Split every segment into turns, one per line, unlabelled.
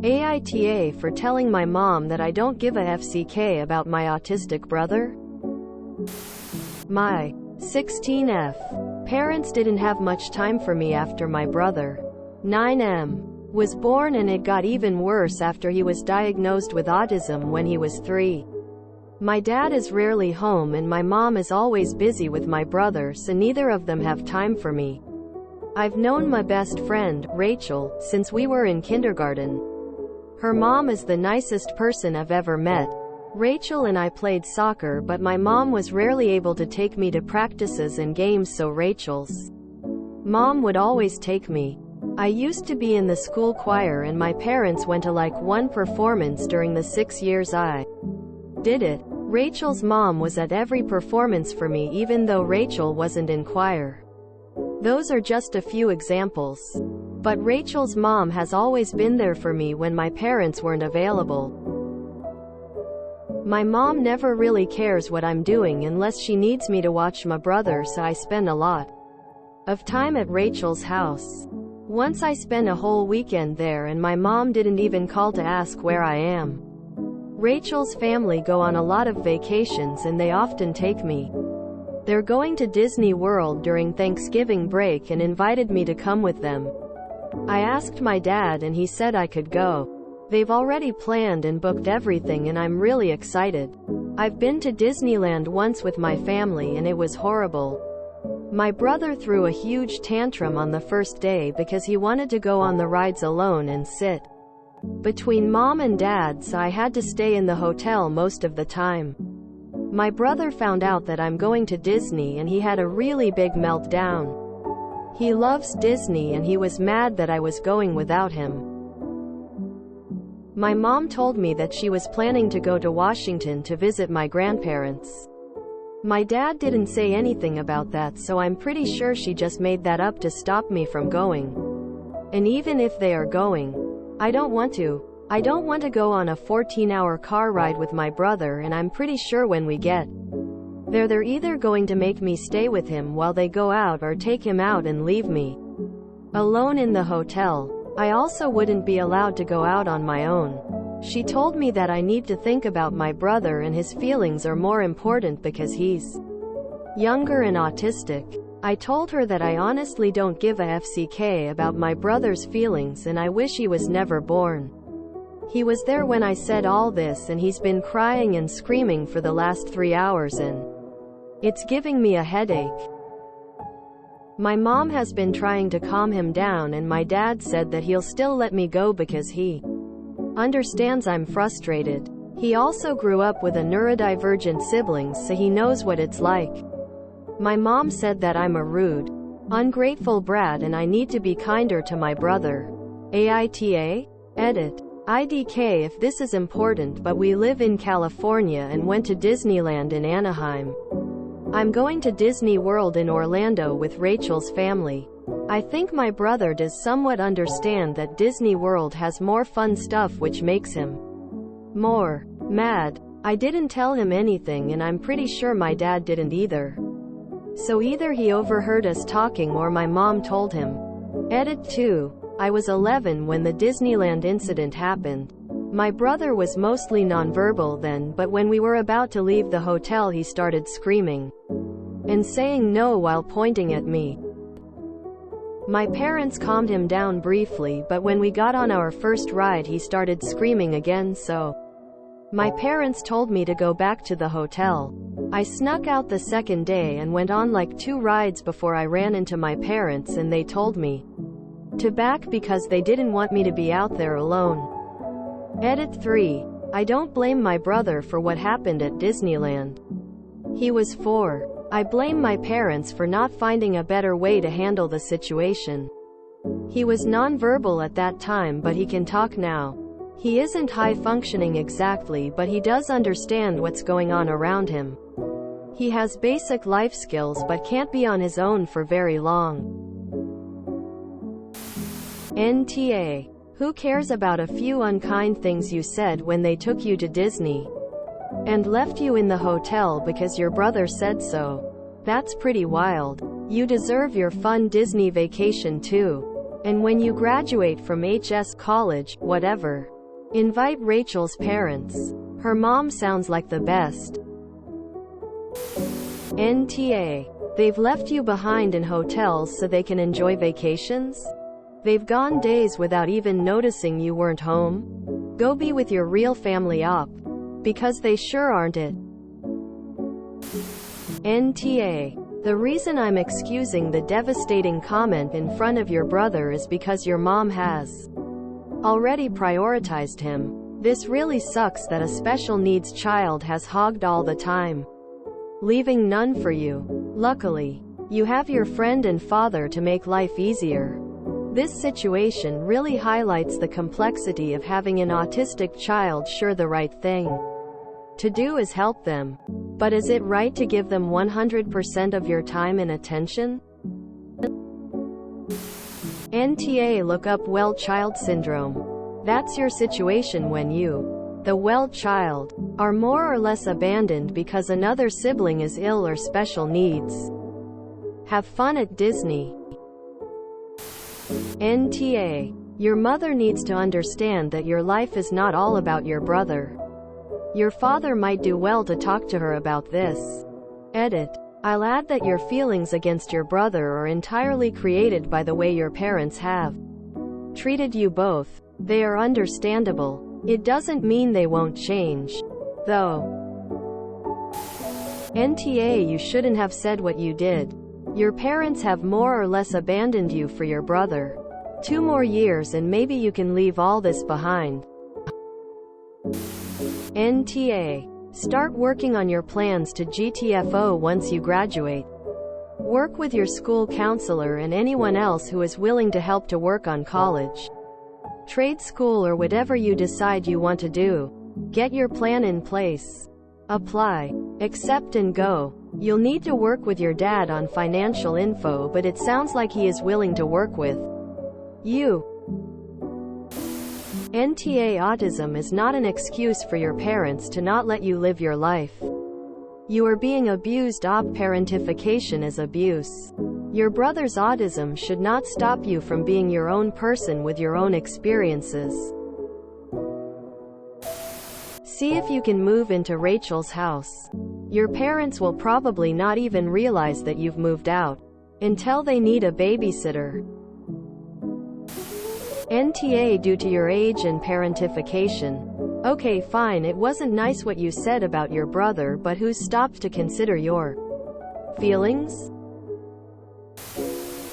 AITA for telling my mom that I don't give a FCK about my autistic brother? My 16F parents didn't have much time for me after my brother 9M was born, and it got even worse after he was diagnosed with autism when he was 3. My dad is rarely home and my mom is always busy with my brother, so neither of them have time for me. I've known my best friend, Rachel, since we were in kindergarten. Her mom is the nicest person I've ever met. Rachel and I played soccer, but my mom was rarely able to take me to practices and games, so Rachel's mom would always take me. I used to be in the school choir and my parents went to like one performance during the 6 years I did it. Rachel's mom was at every performance for me even though Rachel wasn't in choir. Those are just a few examples. But Rachel's mom has always been there for me when my parents weren't available. My mom never really cares what I'm doing unless she needs me to watch my brother, so I spend a lot of time at Rachel's house. Once I spent a whole weekend there and my mom didn't even call to ask where I am. Rachel's family go on a lot of vacations and they often take me. They're going to Disney World during Thanksgiving break and invited me to come with them. I asked my dad and he said I could go. They've already planned and booked everything and I'm really excited. I've been to Disneyland once with my family and it was horrible. My brother threw a huge tantrum on the first day because he wanted to go on the rides alone and sit between mom and dad, so I had to stay in the hotel most of the time. My brother found out that I'm going to Disney and he had a really big meltdown. He loves Disney and he was mad that I was going without him. My mom told me that she was planning to go to Washington to visit my grandparents. My dad didn't say anything about that, so I'm pretty sure she just made that up to stop me from going. And even if they are going, I don't want to. I don't want to go on a 14-hour car ride with my brother, and I'm pretty sure when we get there they're either going to make me stay with him while they go out or take him out and leave me alone in the hotel. I also wouldn't be allowed to go out on my own. She told me that I need to think about my brother and his feelings are more important because he's younger and autistic. I told her that I honestly don't give a FCK about my brother's feelings and I wish he was never born. He was there when I said all this and he's been crying and screaming for the last 3 hours and it's giving me a headache. My mom has been trying to calm him down and my dad said that he'll still let me go because he understands I'm frustrated. He also grew up with a neurodivergent siblings, so he knows what it's like. My mom said that I'm a rude, ungrateful brat and I need to be kinder to my brother. AITA? Edit. IDK if this is important, but we live in California and went to Disneyland in Anaheim. I'm going to Disney World in Orlando with Rachel's family. I think my brother does somewhat understand that Disney World has more fun stuff, which makes him more mad. I didn't tell him anything and I'm pretty sure my dad didn't either. So either he overheard us talking or my mom told him. Edit 2. I was 11 when the Disneyland incident happened. My brother was mostly nonverbal then, but when we were about to leave the hotel he started screaming and saying no while pointing at me. My parents calmed him down briefly, but when we got on our first ride he started screaming again, so my parents told me to go back to the hotel. I snuck out the second day and went on like 2 rides before I ran into my parents and they told me to back because they didn't want me to be out there alone. Edit 3. I don't blame my brother for what happened at Disneyland. He was 4. I blame my parents for not finding a better way to handle the situation. He was nonverbal at that time, but he can talk now. He isn't high functioning exactly, but he does understand what's going on around him. He has basic life skills but can't be on his own for very long. NTA. Who cares about a few unkind things you said when they took you to Disney and left you in the hotel because your brother said so? That's pretty wild. You deserve your fun Disney vacation too. And when you graduate from HS college, whatever, invite Rachel's parents. Her mom sounds like the best. NTA. They've left you behind in hotels so they can enjoy vacations? They've gone days without even noticing you weren't home? Go be with your real family up. Because they sure aren't it. NTA. The reason I'm excusing the devastating comment in front of your brother is because your mom has already prioritized him. This really sucks that a special needs child has hogged all the time, leaving none for you. Luckily, you have your friend and father to make life easier. This situation really highlights the complexity of having an autistic child. Sure, the right thing to do is help them. But is it right to give them 100% of your time and attention? NTA. Look up well child syndrome. That's your situation when you, the well child, are more or less abandoned because another sibling is ill or special needs. Have fun at Disney. NTA. Your mother needs to understand that your life is not all about your brother. Your father might do well to talk to her about this. Edit. I'll add that your feelings against your brother are entirely created by the way your parents have treated you both. They are understandable. It doesn't mean they won't change, though. NTA. You shouldn't have said what you did. Your parents have more or less abandoned you for your brother. 2 more years and maybe you can leave all this behind. NTA. Start working on your plans to GTFO once you graduate. Work with your school counselor and anyone else who is willing to help to work on college, trade school, or whatever you decide you want to do. Get your plan in place. Apply, accept, and go. You'll need to work with your dad on financial info, but it sounds like he is willing to work with you. NTA. Autism is not an excuse for your parents to not let you live your life. You are being abused. Parentification is abuse. Your brother's autism should not stop you from being your own person with your own experiences. See if you can move into Rachel's house. Your parents will probably not even realize that you've moved out until they need a babysitter. NTA. Due to your age and parentification. Okay, fine, it wasn't nice what you said about your brother, but who's stopped to consider your feelings?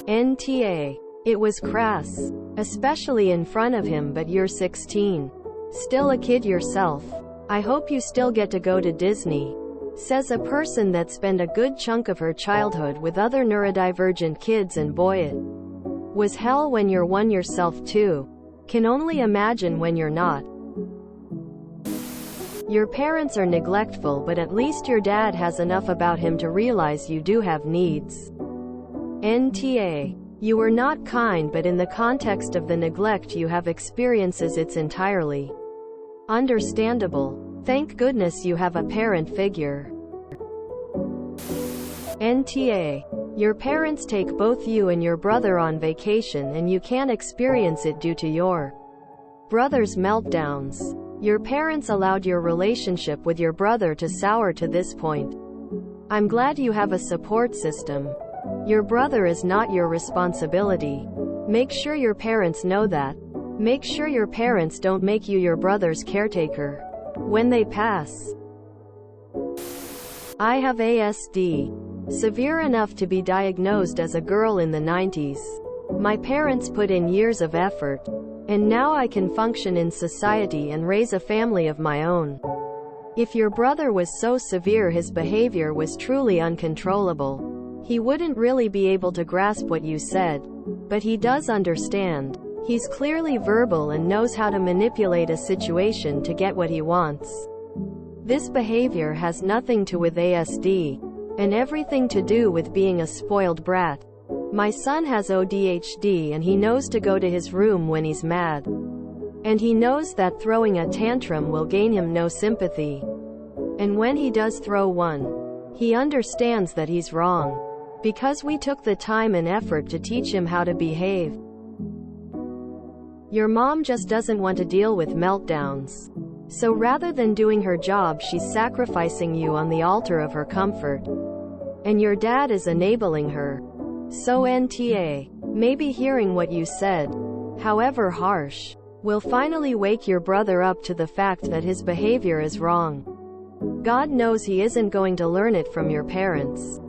NTA. It was crass, especially in front of him, but you're 16. Still a kid yourself. I hope you still get to go to Disney. Says a person that spent a good chunk of her childhood with other neurodivergent kids, and boy, it was hell when you're one yourself too. Can only imagine when you're not. Your parents are neglectful, but at least your dad has enough about him to realize you do have needs. NTA. You were not kind, but in the context of the neglect you have experiences, it's entirely understandable. Thank goodness you have a parent figure. NTA. Your parents take both you and your brother on vacation, and you can't experience it due to your brother's meltdowns. Your parents allowed your relationship with your brother to sour to this point. I'm glad you have a support system. Your brother is not your responsibility. Make sure your parents know that. Make sure your parents don't make you your brother's caretaker when they pass. I have ASD. Severe enough to be diagnosed as a girl in the 90s. My parents put in years of effort, and now I can function in society and raise a family of my own. If your brother was so severe his behavior was truly uncontrollable, he wouldn't really be able to grasp what you said. But he does understand. He's clearly verbal and knows how to manipulate a situation to get what he wants. This behavior has nothing to do with ASD, and everything to do with being a spoiled brat. My son has ADHD, and he knows to go to his room when he's mad. And he knows that throwing a tantrum will gain him no sympathy. And when he does throw one, he understands that he's wrong. Because we took the time and effort to teach him how to behave. Your mom just doesn't want to deal with meltdowns. So rather than doing her job, she's sacrificing you on the altar of her comfort. And your dad is enabling her. So NTA, maybe hearing what you said, however harsh, will finally wake your brother up to the fact that his behavior is wrong. God knows he isn't going to learn it from your parents.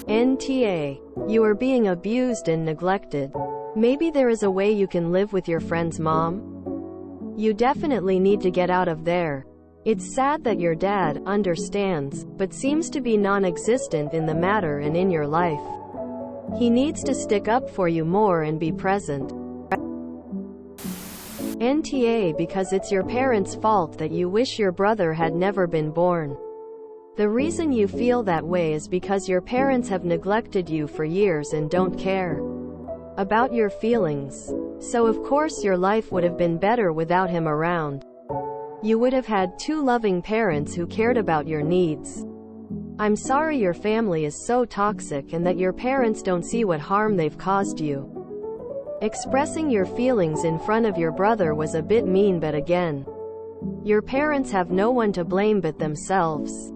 NTA, you are being abused and neglected. Maybe there is a way you can live with your friend's mom? You definitely need to get out of there. It's sad that your dad understands, but seems to be non-existent in the matter and in your life. He needs to stick up for you more and be present. NTA, because it's your parents' fault that you wish your brother had never been born. The reason you feel that way is because your parents have neglected you for years and don't care about your feelings. So of course your life would have been better without him around. You would have had two loving parents who cared about your needs. I'm sorry your family is so toxic and that your parents don't see what harm they've caused you. Expressing your feelings in front of your brother was a bit mean, but again, your parents have no one to blame but themselves.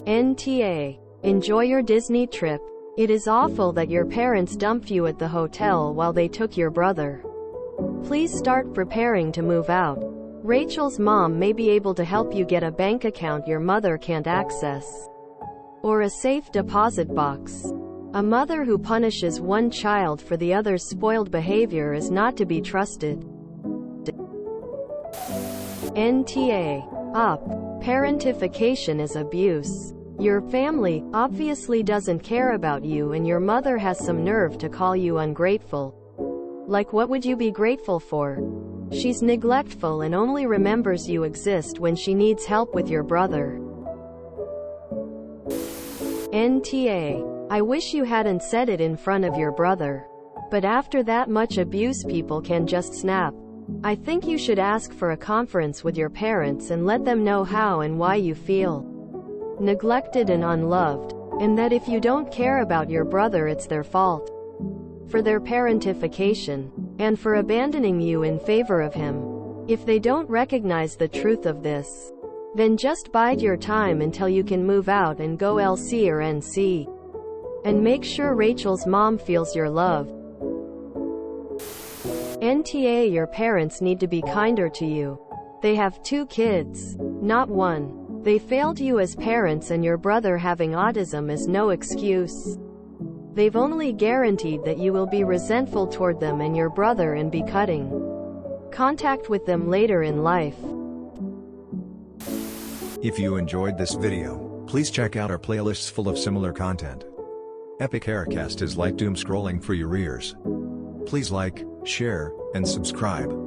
NTA. Enjoy your Disney trip. It is awful that your parents dumped you at the hotel while they took your brother. Please start preparing to move out. Rachel's mom may be able to help you get a bank account your mother can't access, or a safe deposit box. A mother who punishes one child for the other's spoiled behavior is not to be trusted. NTA. Up. Parentification is abuse. Your family obviously doesn't care about you, and your mother has some nerve to call you ungrateful. Like, what would you be grateful for? She's neglectful and only remembers you exist when she needs help with your brother. NTA. I wish you hadn't said it in front of your brother. But after that much abuse, people can just snap. I think you should ask for a conference with your parents and let them know how and why you feel neglected and unloved, and that if you don't care about your brother, it's their fault for their parentification, and for abandoning you in favor of him. If they don't recognize the truth of this, then just bide your time until you can move out and go LC or NC. And make sure Rachel's mom feels your love. NTA. Your parents need to be kinder to you. They have two kids, not one. They failed you as parents, and your brother having autism is no excuse. They've only guaranteed that you will be resentful toward them and your brother and be cutting contact with them later in life.
If you enjoyed this video, please check out our playlists full of similar content. Epic Haircast is like doom scrolling for your ears. Please like, share, and subscribe.